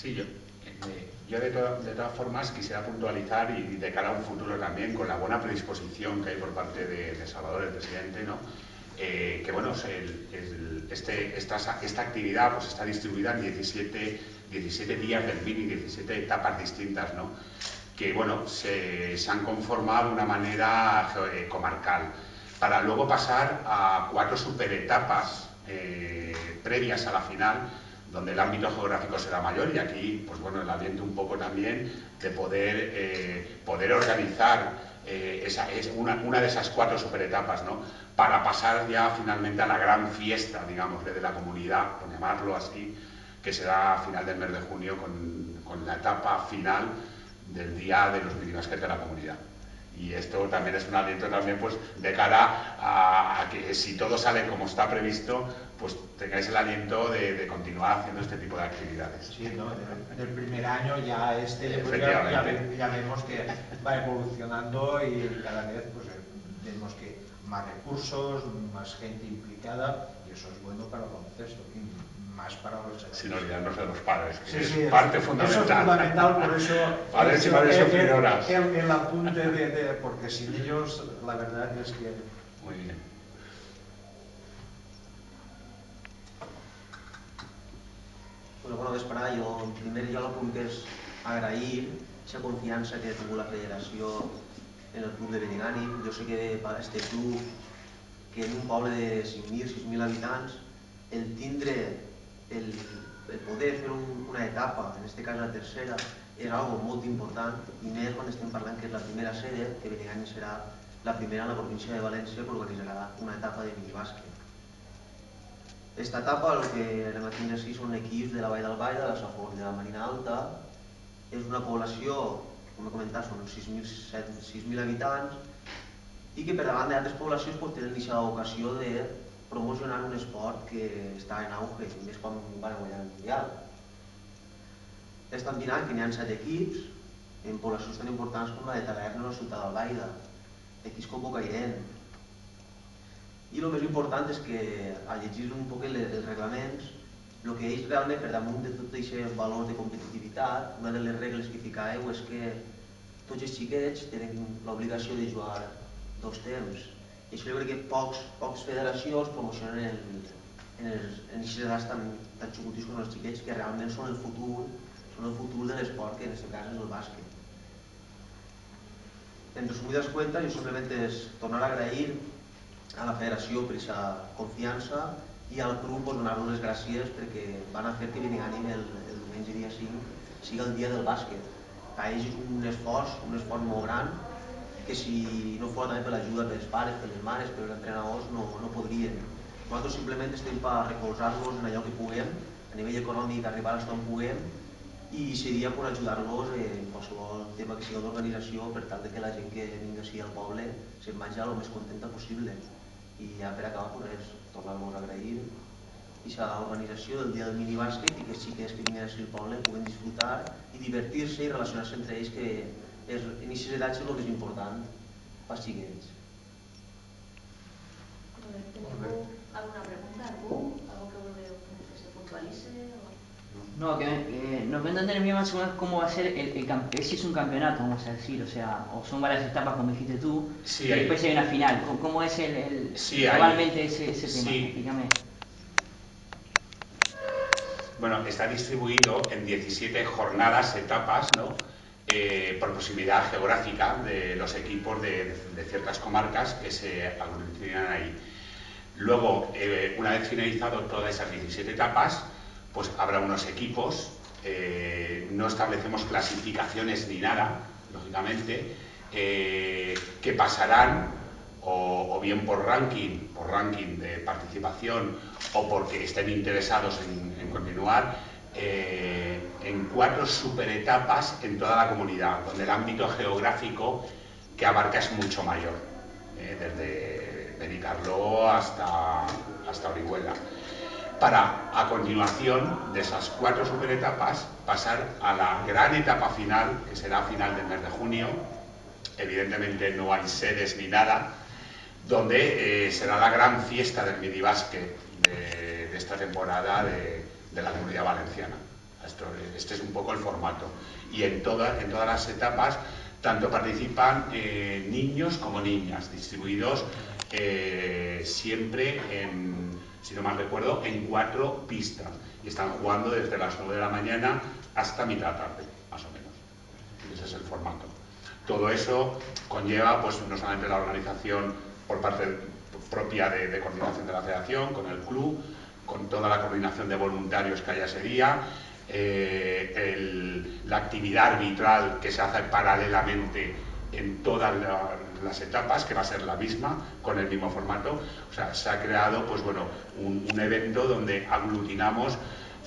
Sí, yo de todas formas quisiera puntualizar y de cara a un futuro también, con la buena predisposición que hay por parte de Salvador, el presidente, ¿no? Que bueno, esta actividad pues está distribuida en 17 días del PIN y 17 etapas distintas, ¿no? Que bueno, se han conformado de una manera comarcal, para luego pasar a 4 superetapas previas a la final, donde el ámbito geográfico será mayor, y aquí, pues bueno, el aliento un poco también de poder organizar una de esas 4 superetapas, ¿no? Para pasar ya finalmente a la gran fiesta, digamos, de la comunidad, por llamarlo así, que será a final del mes de junio con la etapa final del día de los minibásquet de la comunidad. Y esto también es un aliento también, pues, de cara a que si todo sale como está previsto, pues tengáis el aliento de continuar haciendo este tipo de actividades. Sí, ¿no? Del primer año ya pues ya vemos que va evolucionando y cada vez pues vemos que más recursos, más gente implicada, y eso es bueno para el baloncesto y más para los chavales. Sin olvidarnos de los padres, que sí, es parte fundamental. Eso es fundamental, por eso padres y madres sufridoras. El apunte porque sin ellos la verdad es que... Muy bien. Bona vesprada. Jo, en primer lloc, el punt que és agrair la confiança que ha tingut la federació en el club de Benigànim. Jo sé que este club, que en un poble de 5.000, 6.000 habitants, el tindre, el poder fer una etapa, en aquest cas la tercera, és algo molt important, i més quan estem parlant que és la primera sèrie, que Benigànim serà la primera en la província de València que organitzarà una etapa de minibàsquet. Esta etapa, el que anem a tindre així són equips de la Vall d'Albaida, de la Safor, de la Marina Alta. És una població, com he comentat, són 6.000 habitants, i que per davant d'altres poblacions pues, tenen aquesta vocació de promocionar un esport que està en auge, i més quan van guanyar el Mundial. Estan mirant que n'hi ha 7 equips, en poblacions tan importants com la de Taverna o la Ciutat d'Albaida, equips com Bocairent. I el més important és que, al llegir un poc els reglaments, el que ells realment, per damunt de tots aquests valors de competitivitat, una de les regles que ficàveu és que tots els xiquets tenen l'obligació de jugar 2 temps. I això jo crec que pocs federacions promocionen en aquestes edats tan xucutis com els xiquets, que realment són el futur de l'esport, que en aquest cas és el bàsquet. En resumides cuentas, jo simplement és tornar a agrair a la federació per aquesta confiança i al club donar-los les gràcies perquè van a fer que Benigànim el diumenge dia 5 siga el dia del bàsquet. Per ells és un esforç molt gran, que si no fos també per l'ajuda dels pares, per les mares, per els entrenadors, no podrien. Nosaltres simplement estem per recolzar-los en allò que puguem, a nivell econòmic, arribar fins on puguem, i seria per ajudar-los en qualsevol tema que sigui d'organització, per tal que la gent que vingui així al poble se'n vagi el més contenta possible. I ja per acabar, pues, tornar-vos a agrair aquesta organització del dia del minibàsquet i que els xiquets que vinguin així al poble puguen disfrutar i divertir-se i relacionar-se entre ells, que en aquestes edats és el més important pels xiquets. ¿Teniu alguna pregunta? ¿Algo que volveu que se puntualice? No, que nos ven a entender bien más o menos cómo va a ser si es un campeonato, vamos a decir, o sea, o son varias etapas como dijiste tú, sí, y después hay una final. ¿Cómo es sí, globalmente ese tema? Sí. Explícame. Bueno, está distribuido en 17 jornadas, etapas, ¿no? Por proximidad geográfica de los equipos de ciertas comarcas que se aglutinan ahí. Luego, una vez finalizado todas esas 17 etapas, pues habrá unos equipos, no establecemos clasificaciones ni nada, lógicamente, que pasarán o bien por ranking de participación, o porque estén interesados en continuar, en 4 superetapas en toda la comunidad, donde el ámbito geográfico que abarca es mucho mayor, desde Benicarló hasta Orihuela, para a continuación de esas 4 superetapas pasar a la gran etapa final, que será a final del mes de junio. Evidentemente no hay sedes ni nada, donde será la gran fiesta del minibásquet de esta temporada de la Comunidad Valenciana. Este es un poco el formato. Y en todas las etapas, tanto participan niños como niñas, distribuidos siempre, si no mal recuerdo, en 4 pistas. Y están jugando desde las 9 de la mañana hasta mitad tarde, más o menos. Ese es el formato. Todo eso conlleva, pues, no solamente la organización por parte propia de coordinación de la federación, con el club, con toda la coordinación de voluntarios que haya ese día, la actividad arbitral que se hace paralelamente en todas las etapas, que va a ser la misma, con el mismo formato. O sea, se ha creado, pues bueno, un evento donde aglutinamos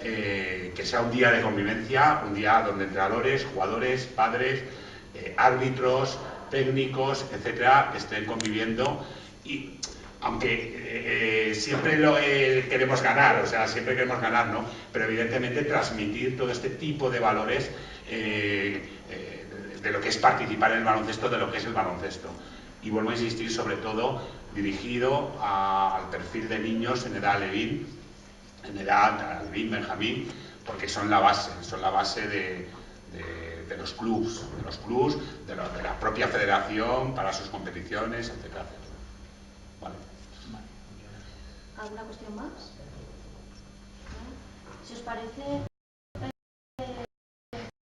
que sea un día de convivencia, un día donde entrenadores, jugadores, padres, árbitros, técnicos, etcétera, estén conviviendo. Y aunque siempre queremos ganar, o sea, siempre queremos ganar, ¿no? Pero evidentemente transmitir todo este tipo de valores de lo que es participar en el baloncesto, de lo que es el baloncesto. Y vuelvo a insistir, sobre todo dirigido al perfil de niños en edad alevín, Benjamín, porque son la base de los clubs, de la propia federación para sus competiciones, etcétera, etcétera. Vale. ¿Alguna cuestión más? ¿No? Si os parece...